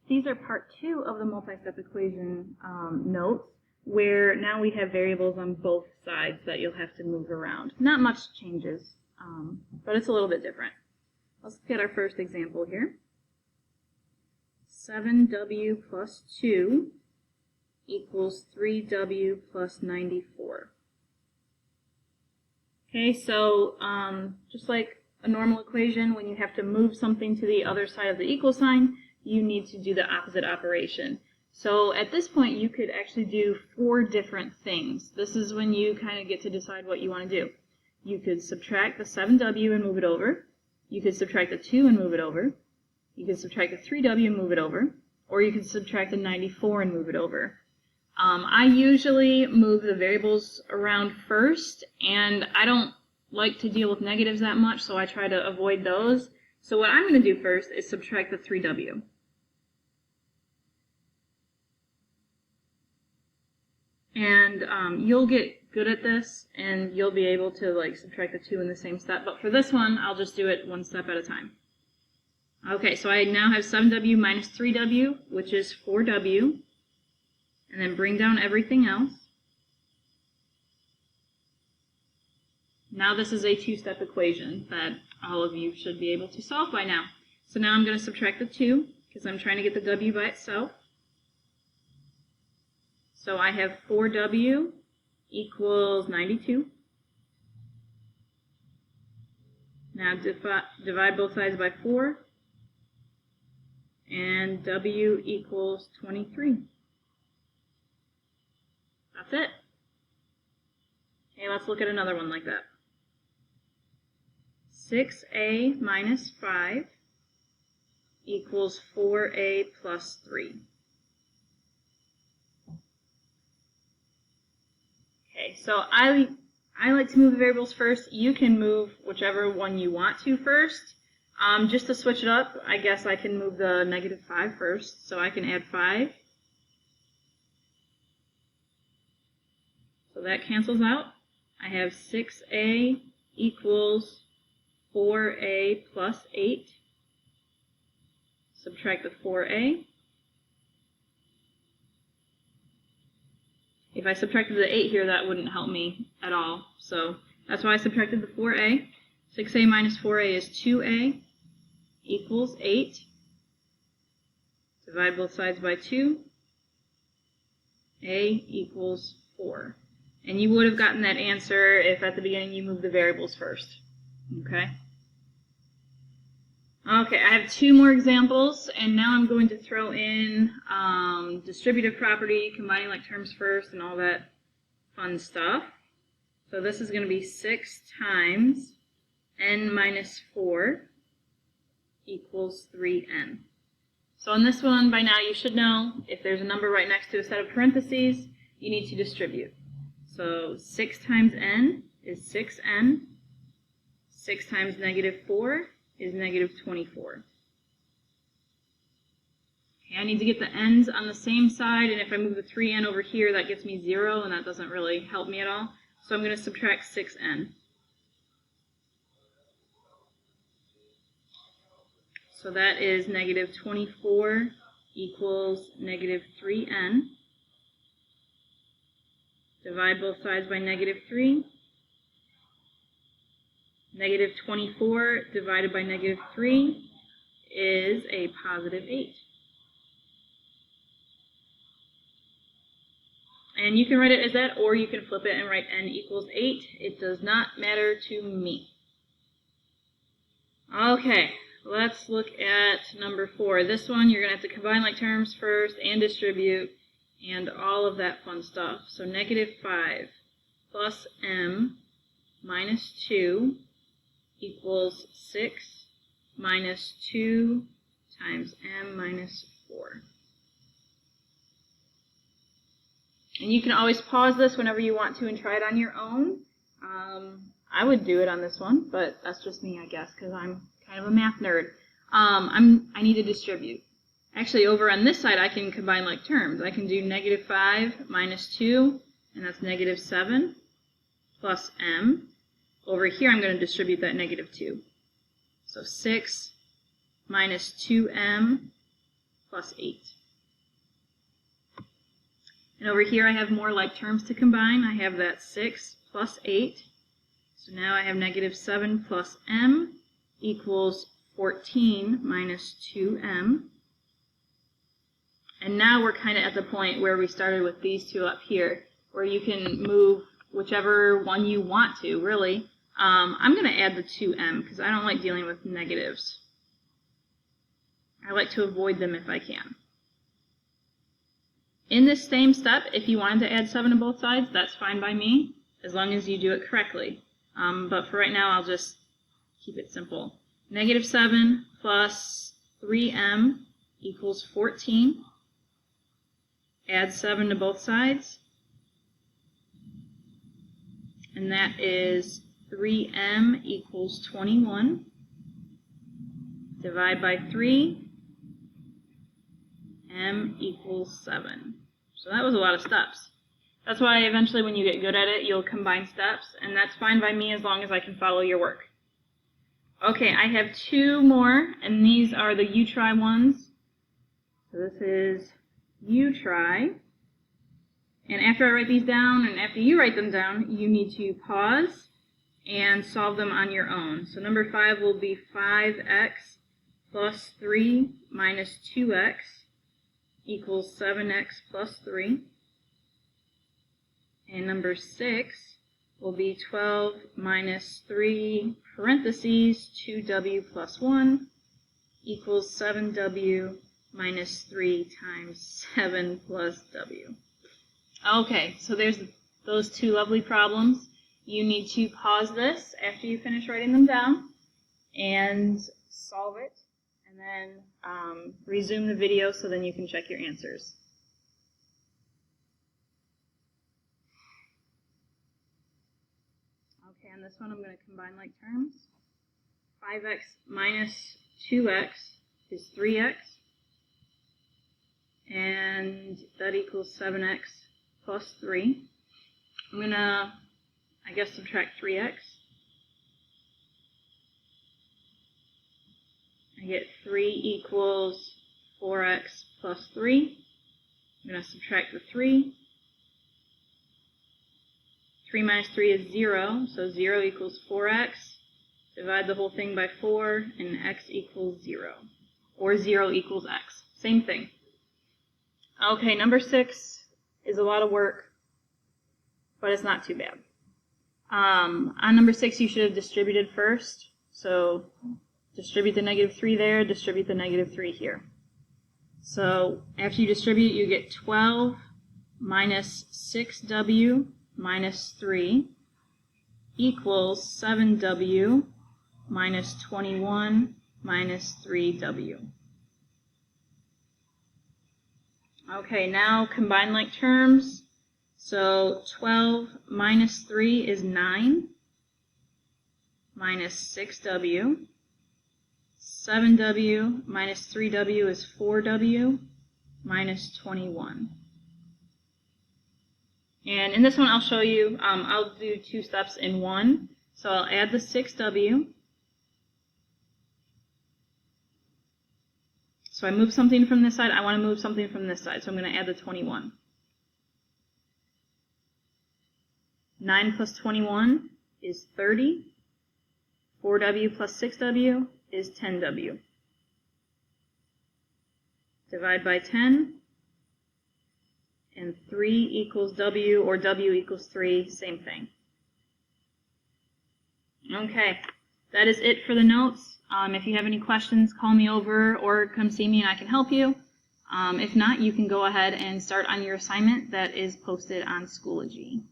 these are part 2 of the multi-step equation notes, where now we have variables on both sides that you'll have to move around. Not much changes, but it's a little bit different. Let's look at our first example here. 7w plus 2 equals 3w plus 94. Okay, so just like a normal equation, when you have to move something to the other side of the equal sign, you need to do the opposite operation. So at this point, you could actually do 4 different things. This is when you kind of get to decide what you want to do. You could subtract the 7w and move it over. You could subtract the 2 and move it over. You could subtract the 3w and move it over. Or you could subtract the 94 and move it over. I usually move the variables around first, and I don't like to deal with negatives that much, so I try to avoid those. So what I'm going to do first is subtract the 3w. And you'll get good at this, and you'll be able to like subtract the 2 in the same step. But for this one, I'll just do it one step at a time. Okay, so I now have 7w minus 3w, which is 4w. And then bring down everything else. Now this is a 2-step equation that all of you should be able to solve by now. So now I'm going to subtract the 2, because I'm trying to get the w by itself. So I have 4w equals 92. Now divide both sides by 4, and w equals 23. That's it. Okay, let's look at another one like that. 6a minus 5 equals 4a plus 3. Okay, so I like to move the variables first. You can move whichever one you want to first. Just to switch it up, I guess I can move the negative 5 first. So I can add 5. So that cancels out. I have 6a equals 4a plus 8. Subtract the 4a. If I subtracted the 8 here, that wouldn't help me at all. So that's why I subtracted the 4a. 6a minus 4a is 2a equals 8. Divide both sides by 2. A equals 4. And you would have gotten that answer if at the beginning you moved the variables first. Okay? Okay, I have 2 more examples, and now I'm going to throw in distributive property, combining like terms first, and all that fun stuff. So this is going to be 6 times n minus 4 equals 3n. So on this one, by now you should know, if there's a number right next to a set of parentheses, you need to distribute. So 6 times n is 6n. 6 times negative 4 is negative 24. Okay, I need to get the n's on the same side, and if I move the 3n over here, that gets me 0, and that doesn't really help me at all. So I'm going to subtract 6n. So that is negative 24 equals negative 3n. Divide both sides by negative 3. Negative 24 divided by negative 3 is a positive 8. And you can write it as that, or you can flip it and write n equals 8. It does not matter to me. Okay, let's look at number 4. This one, you're going to have to combine like terms first and distribute and all of that fun stuff. So negative 5 plus m minus 2 equals 6 minus 2 times m minus 4. And you can always pause this whenever you want to and try it on your own. I would do it on this one, but that's just me, I guess, because I'm kind of a math nerd. I need to distribute. Actually, over on this side, I can combine like terms. I can do negative 5 minus 2, and that's negative 7, plus m. Over here, I'm going to distribute that negative 2. So 6 minus 2m plus 8. And over here I have more like terms to combine. I have that 6 plus 8. So now I have negative 7 plus m equals 14 minus 2m. And now we're kind of at the point where we started with these two up here, where you can move whichever one you want to, really. I'm going to add the 2m because I don't like dealing with negatives. I like to avoid them if I can. In this same step, if you wanted to add 7 to both sides, that's fine by me, as long as you do it correctly. But for right now, I'll just keep it simple. Negative 7 plus 3m equals 14. Add 7 to both sides. And that is 3m equals 21. Divide by 3. M equals 7. So that was a lot of steps. That's why eventually when you get good at it, you'll combine steps, and that's fine by me as long as I can follow your work. Okay, I have 2 more, and these are the you try ones. So this is you try. And after I write these down, and after you write them down, you need to pause and solve them on your own. So number 5 will be 5x plus 3 minus 2x equals 7x plus 3. And number 6 will be 12 minus 3 parentheses 2w plus 1 equals 7w minus 3 times 7 plus w. Okay, so there's those 2 lovely problems. You need to pause this after you finish writing them down and solve it, and then resume the video so then you can check your answers. Okay, on this one I'm going to combine like terms. 5x minus 2x is 3x, and that equals 7x plus 3. I'm going to, I guess, subtract 3x. I get 3 equals 4x plus 3. I'm going to subtract the 3. 3 minus 3 is 0, so 0 equals 4x. Divide the whole thing by 4, and x equals 0. Or 0 equals x. Same thing. Okay, number 6 is a lot of work, but it's not too bad. On number 6, you should have distributed first. So distribute the negative 3 there, distribute the negative 3 here. So after you distribute, you get 12 minus 6w minus 3 equals 7w minus 21 minus 3w. Okay, now combine like terms. So 12 minus 3 is 9 minus 6w. 7w minus 3w is 4w minus 21. And in this one I'll show you, I'll do 2 steps in one. So I'll add the 6w. So I move something from this side, I want to move something from this side, so I'm going to add the 21. 9 plus 21 is 30. 4w plus 6w is 10w. Divide by 10. And 3 equals w, or w equals 3, same thing. Okay, that is it for the notes. If you have any questions, call me over or come see me and I can help you. If not, you can go ahead and start on your assignment that is posted on Schoology.